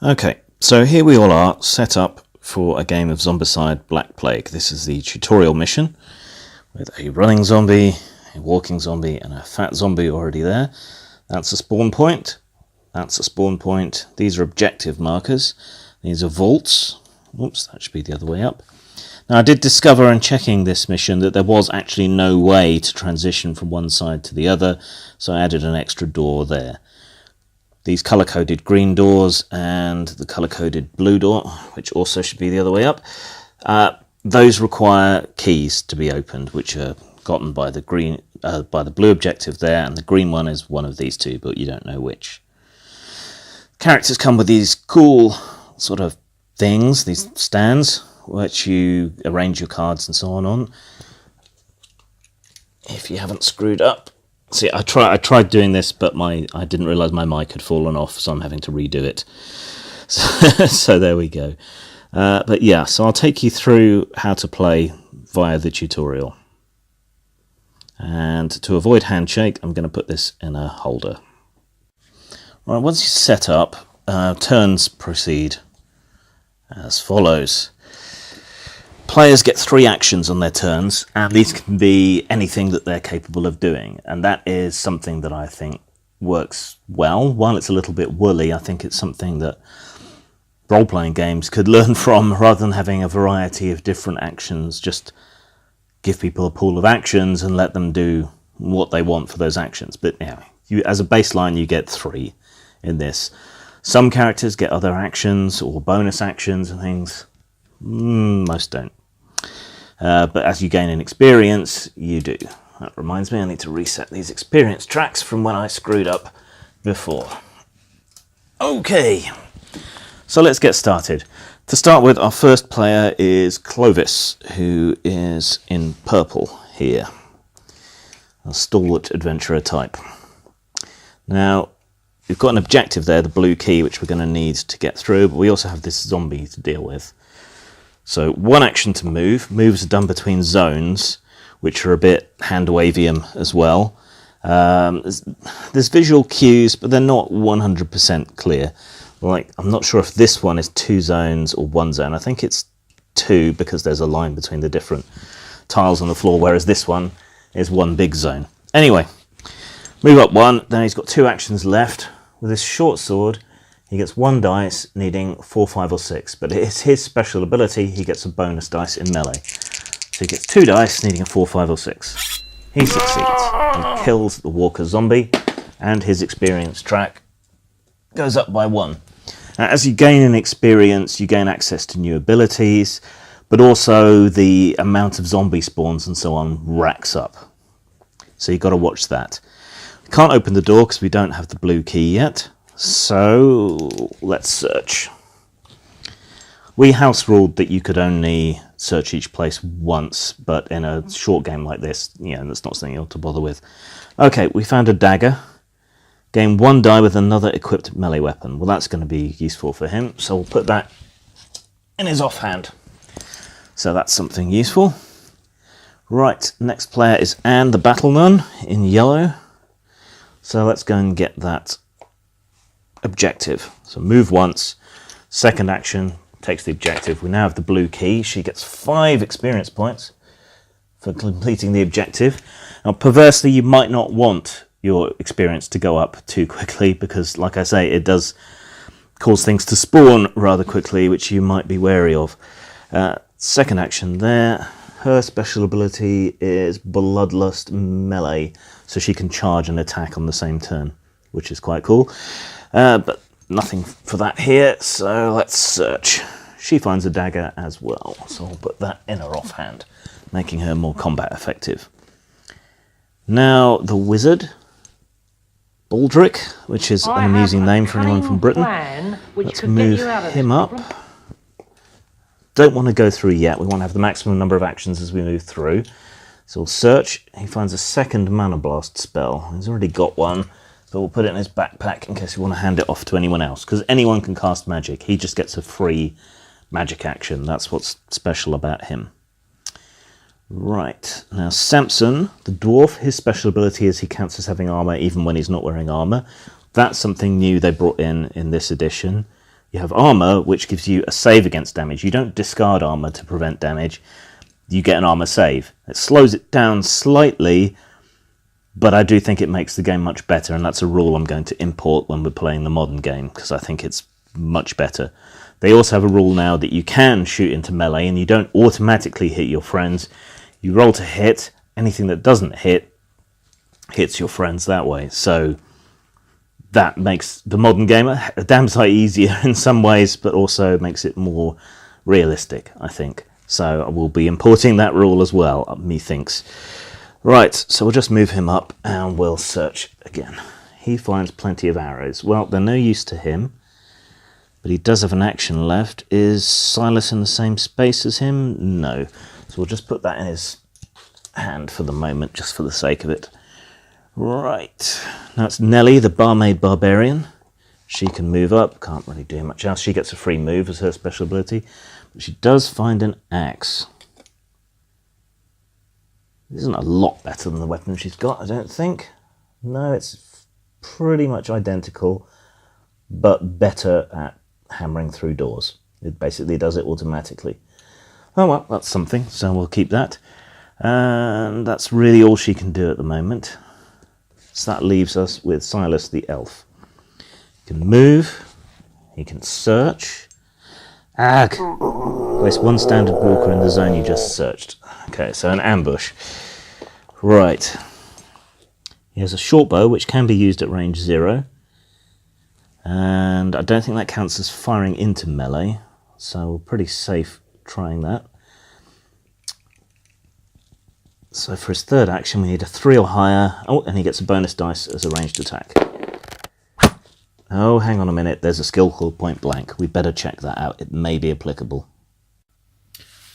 Okay, so here we all are, set up for a game of Zombicide Black Plague. This is the tutorial mission, with a running zombie, a walking zombie, and a fat zombie already there. That's a spawn point. That's a spawn point. These are objective markers. These are vaults. Oops, that should be the other way up. Now, I did discover in checking this mission that there was actually no way to transition from one side to the other, so I added an extra door there. These colour-coded green doors and the colour-coded blue door, which also should be the other way up, those require keys to be opened, which are gotten by the blue objective there, and the green one is one of these two, but you don't know which. Characters come with these cool sort of things, these stands, which you arrange your cards and so on. If you haven't screwed up. See, I tried doing this, but I didn't realise my mic had fallen off, so I'm having to redo it. So there we go. But yeah, so I'll take you through how to play via the tutorial. And to avoid handshake, I'm going to put this in a holder. Right, once you set up, turns proceed as follows. Players get 3 actions on their turns, and these can be anything that they're capable of doing, and that is something that I think works well. While it's a little bit woolly, I think it's something that role-playing games could learn from, rather than having a variety of different actions. Just give people a pool of actions and let them do what they want for those actions. But yeah, as a baseline, you get 3 in this. Some characters get other actions or bonus actions and things. Most don't. But as you gain in experience, you do. That reminds me, I need to reset these experience tracks from when I screwed up before. Okay, so let's get started. To start with, our first player is Clovis, who is in purple here. A stalwart adventurer type. Now, we've got an objective there, the blue key, which we're going to need to get through, but we also have this zombie to deal with. So 1 action to move. Moves are done between zones, which are a bit hand-wavium as well. There's visual cues, but they're not 100% clear. Like, I'm not sure if this one is 2 zones or 1 zone. I think it's 2 because there's a line between the different tiles on the floor, whereas this one is 1 big zone. Anyway, move up 1, then he's got 2 actions left. With his short sword, he gets 1 dice, needing 4, 5, or 6. But it's his special ability, he gets a bonus dice in melee. So he gets 2 dice, needing a 4, 5, or 6. He succeeds. He kills the walker zombie, and his experience track goes up by 1. Now, as you gain in experience, you gain access to new abilities, but also the amount of zombie spawns and so on racks up. So you've got to watch that. We can't open the door because we don't have the blue key yet. So let's search. We house ruled that you could only search each place once, but in a short game like this, yeah, that's not something you ought to bother with. Okay, we found a dagger. Gain 1 die with another equipped melee weapon. Well, that's going to be useful for him, so we'll put that in his offhand. So that's something useful. Right, next player is Anne the Battle Nun in yellow. So let's go and get that objective. So move once, second action takes the objective. We now have the blue key. She gets 5 experience points for completing the objective. Now, perversely, you might not want your experience to go up too quickly because, like I say, it does cause things to spawn rather quickly, which you might be wary of. Second action there. Her special ability is Bloodlust Melee, so she can charge and attack on the same turn, which is quite cool. But nothing for that here, so let's search. She finds a dagger as well, so I'll put that in her offhand, making her more combat effective. Now, the wizard, Baldrick, which is an amusing name for anyone from Britain. Let's move him up. Don't want to go through yet, we want to have the maximum number of actions as we move through. So we'll search. He finds a second Mana Blast spell. He's already got one. So we'll put it in his backpack in case we want to hand it off to anyone else. Because anyone can cast magic. He just gets a free magic action. That's what's special about him. Right. Now Samson, the dwarf, his special ability is he counts as having armour even when he's not wearing armour. That's something new they brought in this edition. You have armour, which gives you a save against damage. You don't discard armour to prevent damage. You get an armour save. It slows it down slightly, but I do think it makes the game much better, and that's a rule I'm going to import when we're playing the modern game, because I think it's much better. They also have a rule now that you can shoot into melee, and you don't automatically hit your friends. You roll to hit. Anything that doesn't hit hits your friends that way. So that makes the modern game a damn sight easier in some ways, but also makes it more realistic, I think. So I will be importing that rule as well, methinks. Right, so we'll just move him up and we'll search again. He finds plenty of arrows. Well, they're no use to him, but he does have an action left. Is Silas in the same space as him? No. So we'll just put that in his hand for the moment, just for the sake of it. Right, now it's Nelly, the barmaid barbarian. She can move up, can't really do much else. She gets a free move as her special ability, but she does find an axe. It isn't a lot better than the weapon she's got, I don't think. No, it's pretty much identical, but better at hammering through doors. It basically does it automatically. Oh well, that's something, so we'll keep that. And that's really all she can do at the moment. So that leaves us with Silas the elf. He can move, he can search. Ag! Place one standard walker in the zone you just searched. Okay, so an ambush. Right. He has a short bow, which can be used at range 0. And I don't think that counts as firing into melee, so we're pretty safe trying that. So for his third action, we need a 3 or higher. Oh, and he gets a bonus dice as a ranged attack. Oh, hang on a minute. There's a skill called Point Blank. We better check that out. It may be applicable.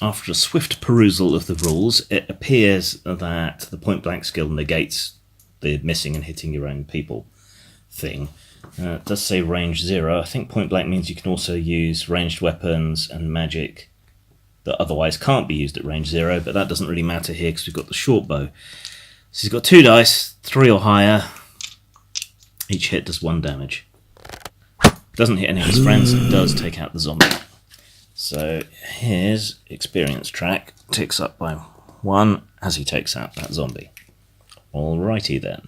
After a swift perusal of the rules, it appears that the Point Blank skill negates the missing and hitting your own people thing. It does say range 0. I think Point Blank means you can also use ranged weapons and magic that otherwise can't be used at range 0, but that doesn't really matter here because we've got the short bow. So he's got 2 dice, 3 or higher. Each hit does 1 damage. Doesn't hit any of his friends, and does take out the zombie. So his experience track ticks up by 1 as he takes out that zombie. Alrighty then.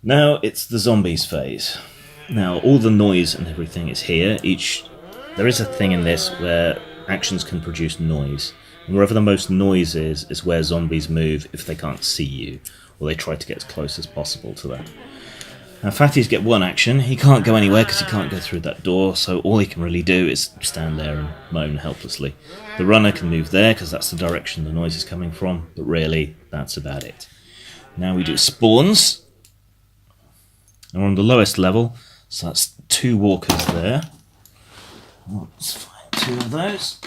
Now it's the zombies phase. Now all the noise and everything is here. There is a thing in this where actions can produce noise. And wherever the most noise is where zombies move if they can't see you, or they try to get as close as possible to that. Now fatties get 1 action. He can't go anywhere because he can't go through that door, so all he can really do is stand there and moan helplessly. The runner can move there because that's the direction the noise is coming from, but really that's about it. Now we do spawns. And we're on the lowest level, so that's 2 walkers there. Let's find 2 of those.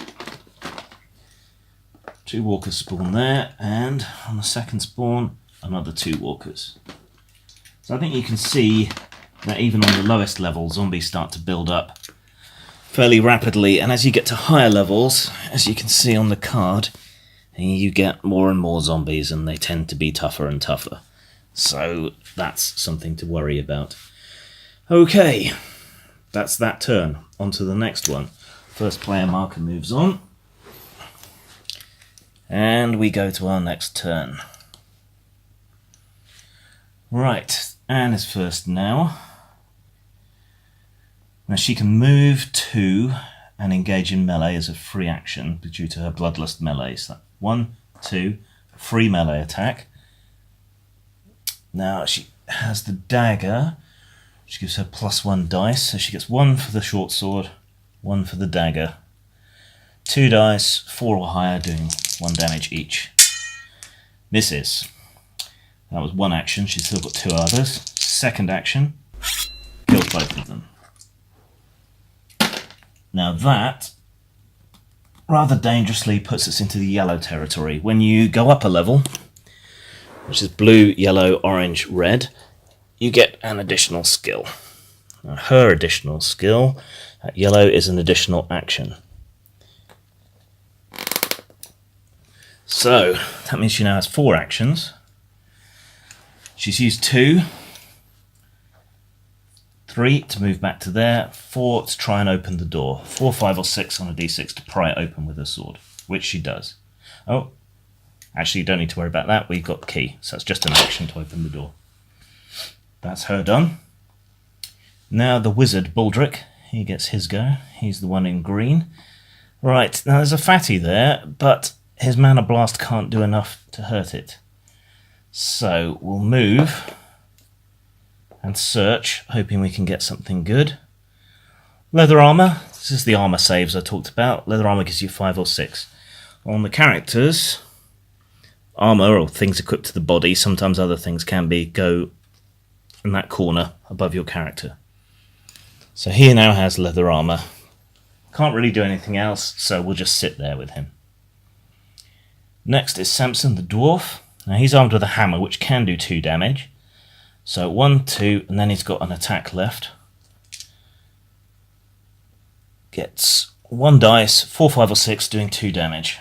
2 walkers spawn there, and on the second spawn, another 2 walkers. So I think you can see that even on the lowest level, zombies start to build up fairly rapidly, and as you get to higher levels, as you can see on the card, you get more and more zombies, and they tend to be tougher and tougher. So that's something to worry about. Okay, that's that turn. On to the next one. First player marker moves on. And we go to our next turn. Right, Anne is first now. Now she can move 2 and engage in melee as a free action due to her bloodlust melee. So 1, 2, free melee attack. Now she has the dagger, which gives her +1 dice, so she gets 1 for the short sword, 1 for the dagger. 2 dice, 4 or higher, doing 1 damage each. Misses. That was 1 action, she's still got 2 others. Second action, kills both of them. Now that, rather dangerously, puts us into the yellow territory. When you go up a level, which is blue, yellow, orange, red, you get an additional skill. Now, her additional skill, yellow, is an additional action. So, that means she now has 4 actions. She's used 2. 3 to move back to there, 4 to try and open the door, 4, 5 or 6 on a d6 to pry it open with a sword, which she does. Oh, actually you don't need to worry about that, we've got the key, so it's just an action to open the door. That's her done. Now the wizard, Baldrick, he gets his go, he's the one in green. Right, now there's a fatty there, but his mana blast can't do enough to hurt it. So we'll move and search, hoping we can get something good. Leather armour, this is the armour saves I talked about. Leather armour gives you 5 or 6. On the characters, armour or things equipped to the body, sometimes other things can be, go in that corner above your character. So he now has leather armour. Can't really do anything else, so we'll just sit there with him. Next is Samson the dwarf. Now he's armed with a hammer, which can do 2 damage. So 1, 2, and then he's got an attack left. Gets 1 dice, 4, 5 or 6, doing 2 damage.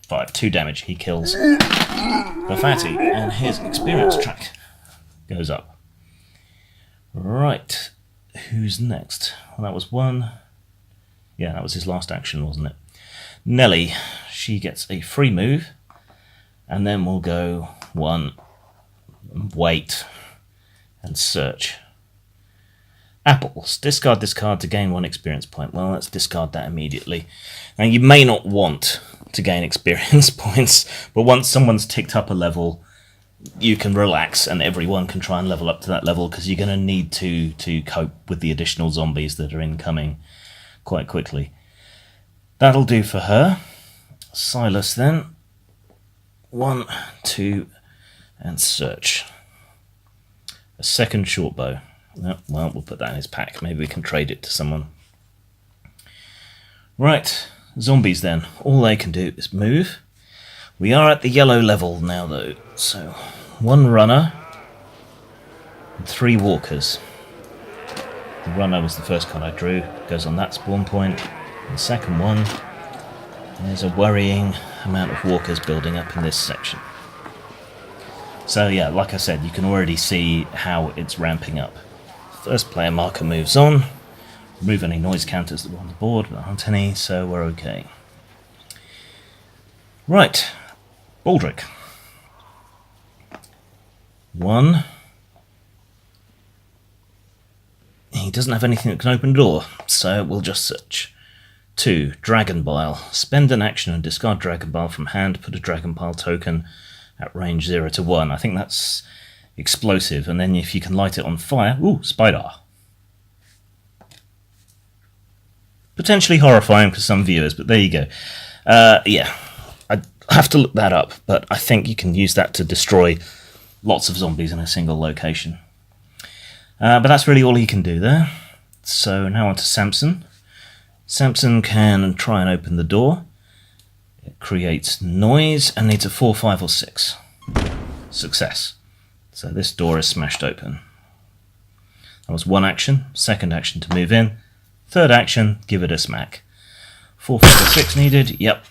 5, 2 damage, he kills the fatty, and his experience track goes up. Right, who's next? Well, that was 1. Yeah, that was his last action, wasn't it? Nelly, she gets a free move, and then we'll go 1, wait, and search. Apples. Discard this card to gain 1 experience point. Well, let's discard that immediately. Now, you may not want to gain experience points, but once someone's ticked up a level, you can relax and everyone can try and level up to that level, because you're going to need to cope with the additional zombies that are incoming quite quickly. That'll do for her. Silas then. 1, 2, and search. A second short bow. Oh, well, we'll put that in his pack. Maybe we can trade it to someone. Right, zombies then. All they can do is move. We are at the yellow level now, though. So, 1 runner and 3 walkers. The runner was the first card I drew. Goes on that spawn point. And the second one, there's a worrying amount of walkers building up in this section. So yeah, like I said, you can already see how it's ramping up. First player marker moves on. Remove any noise counters that were on the board, but there aren't any, so we're okay. Right, Baldrick. 1. He doesn't have anything that can open the door, so we'll just search. 2. Dragon Bile. Spend an action and discard Dragon Bile from hand. Put a Dragon Bile token at range 0 to 1. I think that's explosive, and then if you can light it on fire... Ooh, spider. Potentially horrifying for some viewers, but there you go. Yeah, I'd have to look that up, but I think you can use that to destroy lots of zombies in a single location. But that's really all he can do there. So now on to Samson. Samson can try and open the door. It creates noise and needs a 4, 5 or 6. Success. So this door is smashed open. That was 1 action. Second action to move in. Third action, give it a smack. 4, 5 or 6 needed. Yep.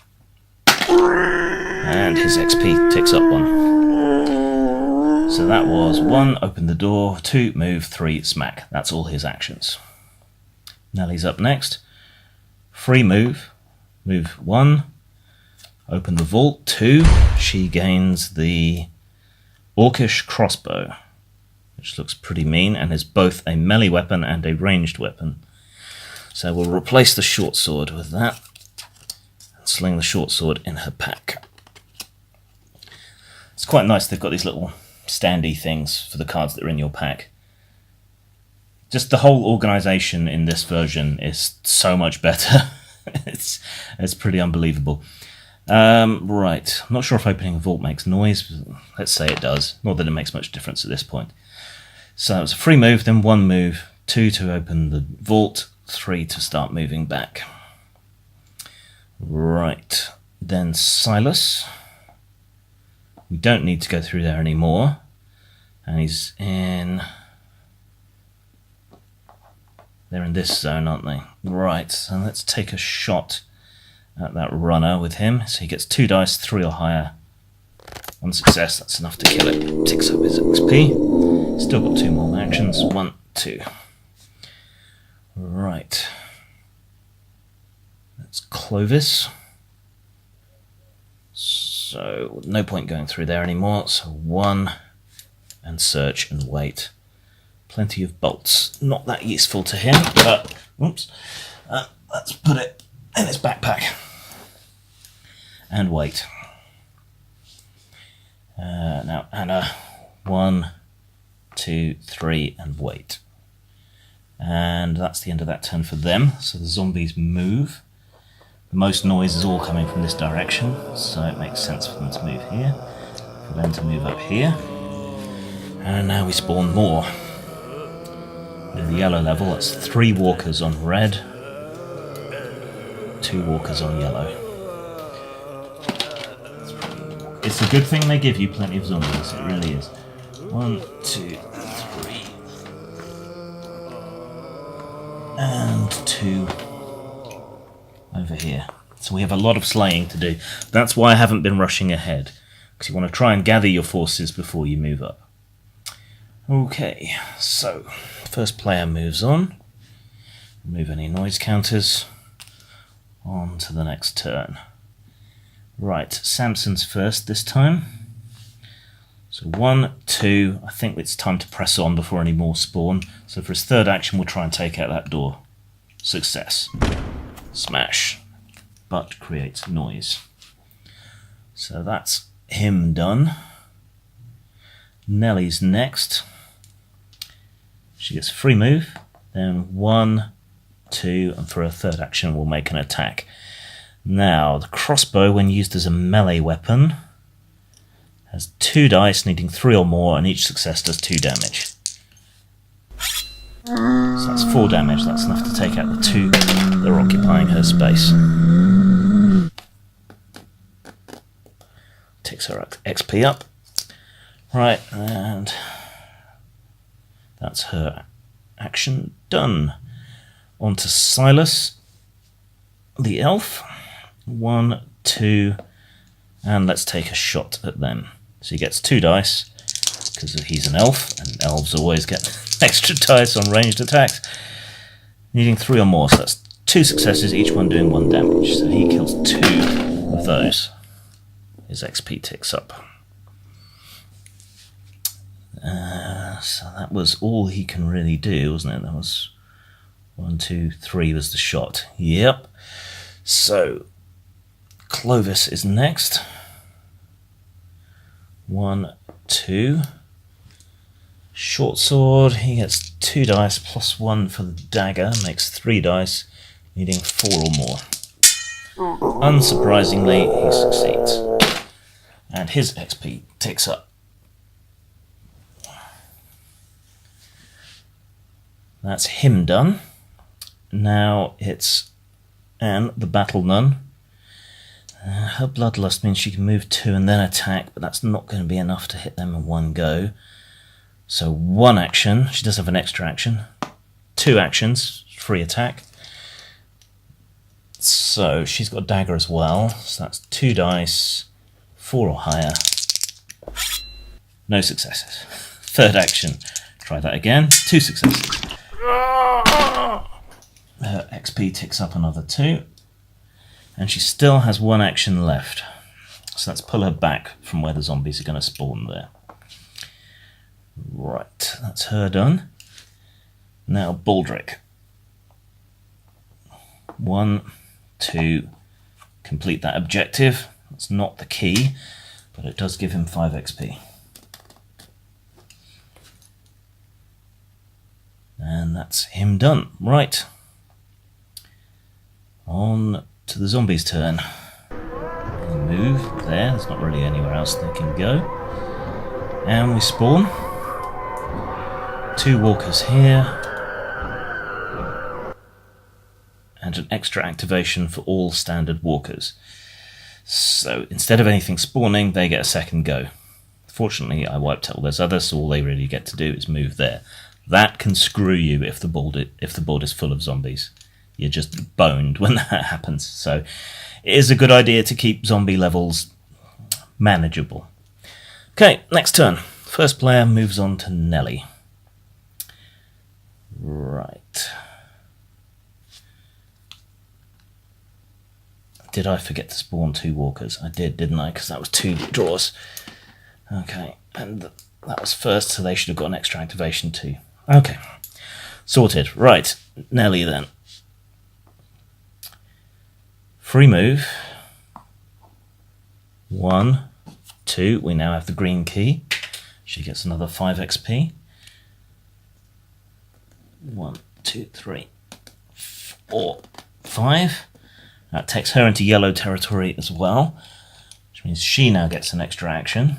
And his XP ticks up 1. So that was 1, open the door, 2, move, 3, smack. That's all his actions. Nelly's up next. Free move. Move 1. Open the vault. 2. She gains the Orcish crossbow, which looks pretty mean and is both a melee weapon and a ranged weapon. So we'll replace the short sword with that and sling the short sword in her pack. It's quite nice they've got these little standy things for the cards that are in your pack. Just the whole organisation in this version is so much better. it's pretty unbelievable. Right, I'm not sure if opening a vault makes noise, but let's say it does. Not that it makes much difference at this point. So it was a free move, then 1 move, 2 to open the vault, 3 to start moving back. Right, then Silas. We don't need to go through there anymore. And he's in... They're in this zone, aren't they? Right, so let's take a shot at that runner with him. So he gets 2 dice, 3 or higher. 1 success, that's enough to kill it. Ticks up his XP. Still got 2 more actions. 1, 2. Right. That's Clovis. So, no point going through there anymore. So 1, and search and wait. Plenty of bolts. Not that useful to him, but oops. Let's put it in his backpack. And wait. Now, Anna. 1, 2, 3, and wait. And that's the end of that turn for them. So the zombies move. Most noise is all coming from this direction, so it makes sense for them to move here, for them to move up here. And now we spawn more. With the yellow level, that's 3 walkers on red, 2 walkers on yellow. It's a good thing they give you plenty of zombies, it really is. 1, 2, 3. And 2 over here. So we have a lot of slaying to do. That's why I haven't been rushing ahead, because you want to try and gather your forces before you move up. Okay, so first player moves on. Remove any noise counters. On to the next turn. Right, Samson's first this time. So 1, 2, I think it's time to press on before any more spawn. So for his third action, we'll try and take out that door. Success. Smash. But creates noise. So that's him done. Nellie's next. She gets a free move. Then 1, 2, and for her third action, we'll make an attack. Now, the crossbow, when used as a melee weapon, has 2 dice needing 3 or more, and each success does 2 damage. So that's 4 damage. That's enough to take out the 2 that are occupying her space. Ticks her XP up. Right, and that's her action done. On to Silas, the elf. 1, 2, and let's take a shot at them. So he gets 2 dice, because he's an elf, and elves always get extra dice on ranged attacks. Needing 3 or more, so that's 2 successes, each one doing 1 damage. So he kills 2 of those. His XP ticks up. So that was all he can really do, wasn't it? That was 1, 2, 3 was the shot. Yep. So Clovis is next. 1, 2. Short sword, he gets 2 dice plus 1 for the dagger, makes 3 dice, needing 4 or more. Unsurprisingly, he succeeds. And his XP ticks up. That's him done. Now it's Anne, the battle nun. Her bloodlust means she can move 2 and then attack, but that's not going to be enough to hit them in one go. So 1 action, she does have an extra action. 2 actions, free attack. So she's got a dagger as well, so that's 2 dice, 4 or higher. No successes. Third action, try that again, 2 successes. Her XP ticks up another 2. And she still has 1 action left. So let's pull her back from where the zombies are going to spawn there. Right, that's her done. Now Baldrick. 1, 2, complete that objective. That's not the key, but it does give him 5 XP. And that's him done. Right. On to the zombies' turn. They move there, there's not really anywhere else they can go. And we spawn. 2 walkers here. And an extra activation for all standard walkers. So instead of anything spawning, they get a second go. Fortunately, I wiped out all those others, so all they really get to do is move there. That can screw you if the board is full of zombies. You're just boned when that happens. So it is a good idea to keep zombie levels manageable. Okay, next turn. First player moves on to Nelly. Right. Did I forget to spawn 2 walkers? I did, didn't I? Because that was 2 draws. Okay, and that was first, so they should have got an extra activation too. Okay, sorted. Right, Nelly then. Free move. 1, 2. We now have the green key. She gets another 5 XP. 1, 2, 3, 4, 5. That takes her into yellow territory as well, which means she now gets an extra action,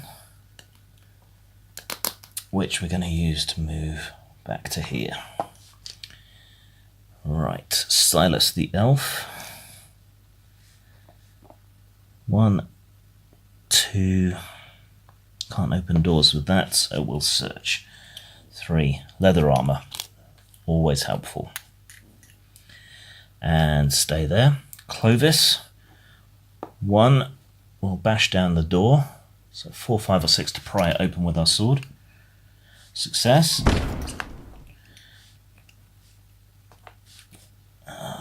which we're going to use to move back to here. Right, Silas the elf. 1, 2. Can't open doors with that, so we'll search. 3. Leather armor. Always helpful. And stay there. Clovis. 1. We'll bash down the door. So 4, 5, or 6 to pry it open with our sword. Success.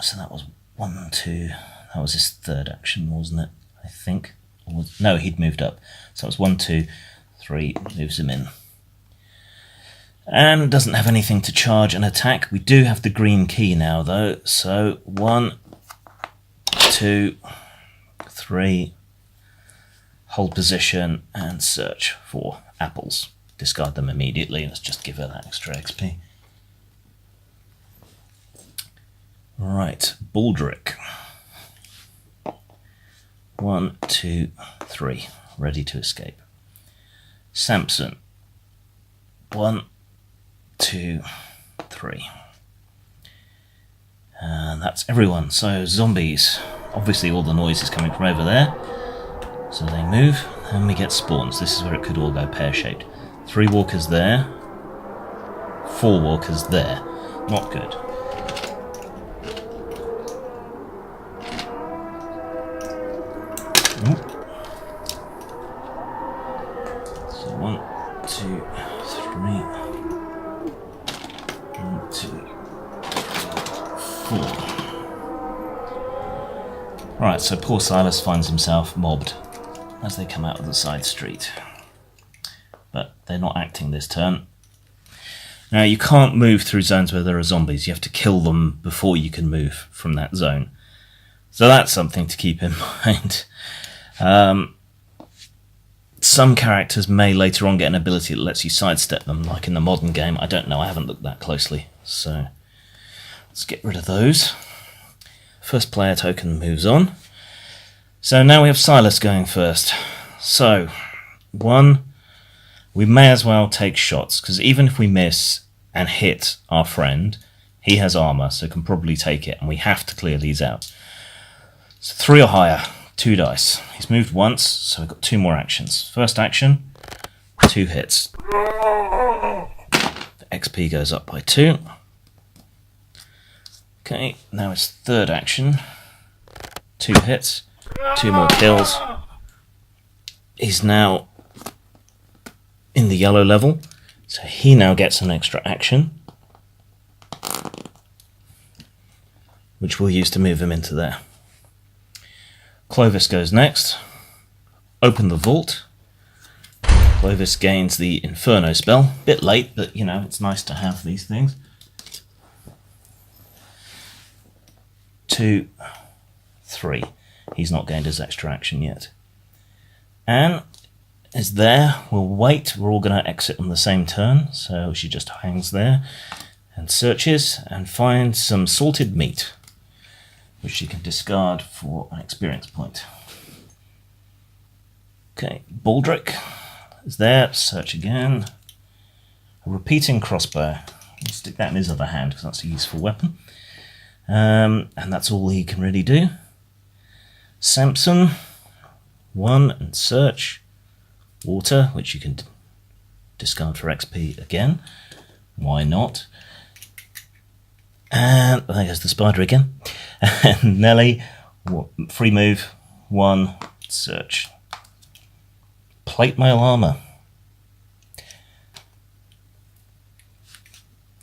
So that was 1, 2. That was his 3rd action, wasn't it? I think. No, he'd moved up. So it was 1, 2, 3. Moves him in. And doesn't have anything to charge and attack. We do have the green key now, though. So 1, 2, 3. Hold position and search for apples. Discard them immediately. Let's just give her that extra XP. Right, Baldrick. 1, 2, 3. Ready to escape. Samson. 1, 2, 3. And that's everyone. So zombies. Obviously all the noise is coming from over there. So they move, and we get spawns. This is where it could all go pear-shaped. 3 walkers there. 4 walkers there. Not good. So 1, 2, 3. 1, 2, 4. Right, so poor Silas finds himself mobbed as they come out of the side street. But they're not acting this turn. Now, you can't move through zones where there are zombies. You have to kill them before you can move from that zone. So that's something to keep in mind. Some characters may later on get an ability that lets you sidestep them, like in the modern game. I don't know, I haven't looked that closely. So let's get rid of those. First player token moves on. So now we have Silas going first. So, 1, we may as well take shots, because even if we miss and hit our friend, he has armour, so can probably take it, and we have to clear these out. So 3 or higher, 2 dice. He's moved once, so we've got 2 more actions. First action, 2 hits. The XP goes up by 2. Okay, now his 3rd action. 2 hits, 2 more kills. He's now in the yellow level, so he now gets an extra action, which we'll use to move him into there. Clovis goes next. Open the vault. Clovis gains the Inferno spell. Bit late, but you know, it's nice to have these things. 2, 3. He's not gained his extra action yet. Anne is there. We'll wait. We're all going to exit on the same turn, so she just hangs there and searches and finds some salted meat, which she can discard for an experience point. Okay, Baldrick is there. Search again. A repeating crossbow. We'll stick that in his other hand because that's a useful weapon. And that's all he can really do. Samson, 1 and search. Water, which you can discard for XP again. Why not? And there goes the spider again. And Nelly, free move, 1, search. Plate mail armor.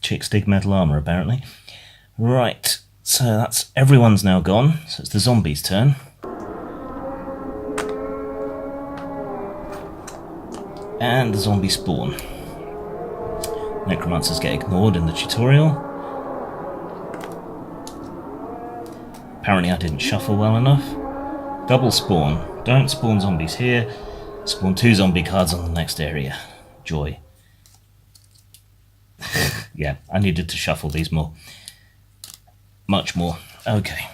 Chick Stig metal armour, apparently. Right, so that's everyone's now gone, so it's the zombies' turn. And the zombies spawn. Necromancers get ignored in the tutorial. Apparently I didn't shuffle well enough. Double spawn. Don't spawn zombies here. Spawn 2 zombie cards on the next area. Joy. Yeah, I needed to shuffle these more. Much more. Okay.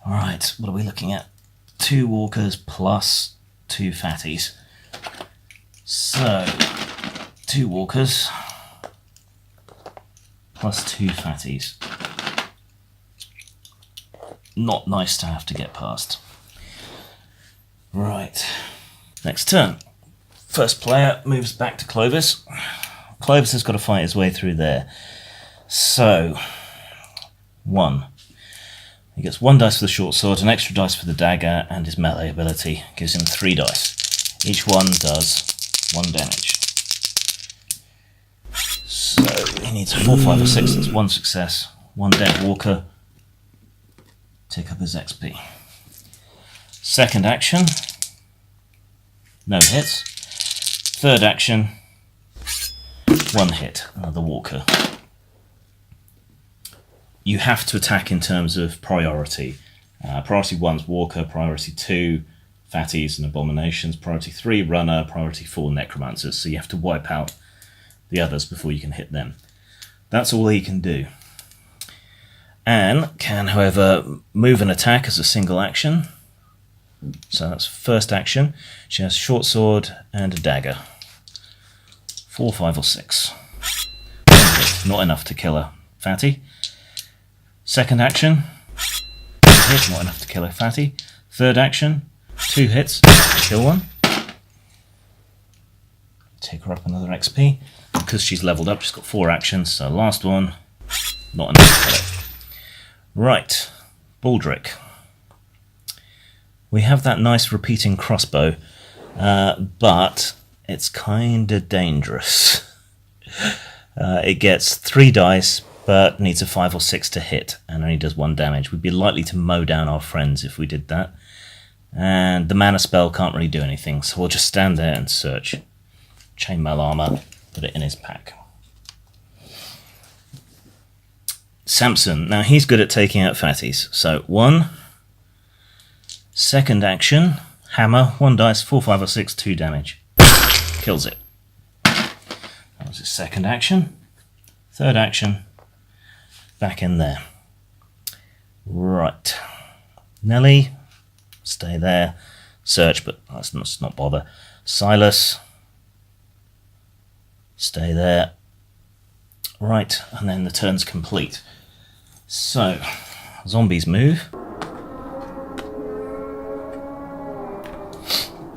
Alright, what are we looking at? 2 walkers plus 2 fatties. So, 2 walkers plus 2 fatties. Not nice to have to get past. Right. Next turn. First player moves back to Clovis. Clovis has got to fight his way through there. So, 1. He gets 1 dice for the short sword, an extra dice for the dagger, and his melee ability gives him 3 dice. Each one does 1 damage. So he needs a 4, 5, or 6. That's 1 success. 1 dead walker. Tick up his XP. Second action. No hits. Third action. 1 hit. Another walker. You have to attack in terms of priority. Priority 1's walker. Priority 2 fatties and abominations, priority 3 runner, priority 4 necromancers, so you have to wipe out the others before you can hit them. That's all he can do. Anne can, however, move and attack as a single action. So that's first action. She has short sword and a dagger. 4, 5, or 6. Not enough to kill a fatty. Second action. Hit, not enough to kill a fatty. Third action. 2 hits, kill 1. Take her up another XP. Because she's leveled up, she's got 4 actions, so last one, not enough to kill it. Right, Baldrick. We have that nice repeating crossbow, but it's kinda dangerous. It gets 3 dice, but needs a 5 or 6 to hit, and only does 1 damage. We'd be likely to mow down our friends if we did that. And the mana spell can't really do anything, so we'll just stand there and search. Chainmail armor, put it in his pack. Samson, now he's good at taking out fatties. So 1, second action, hammer, 1 dice, 4, 5, or 6, 2 damage. Kills it. That was his second action. Third action, back in there. Right. Nelly. Stay there. Search, but let's not bother. Silas. Stay there. Right, and then the turn's complete. So, zombies move.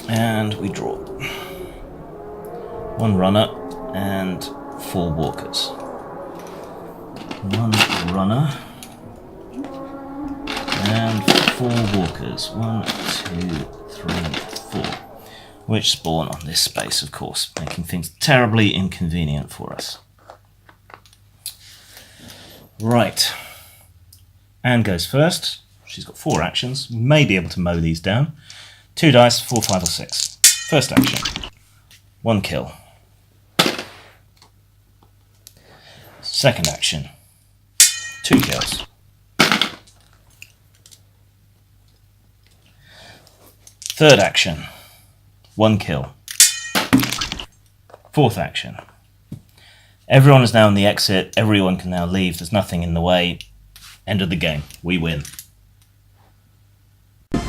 And we draw. 1 runner and 4 walkers. 1 runner and 4 walkers. 1, 2, 3, 4. Which spawn on this space, of course, making things terribly inconvenient for us. Right. Anne goes first. She's got 4 actions. We may be able to mow these down. 2 dice, 4, 5, or 6. First action. 1 kill. Second action. 2 kills. Third action. 1 kill. Fourth action. Everyone is now in the exit. Everyone can now leave. There's nothing in the way. End of the game. We win.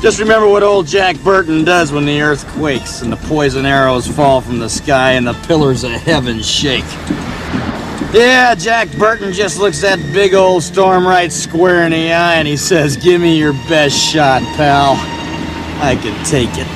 Just remember what old Jack Burton does when the earth quakes and the poison arrows fall from the sky and the pillars of heaven shake. Yeah, Jack Burton just looks that big old storm right square in the eye and he says, "Give me your best shot, pal. I can take it."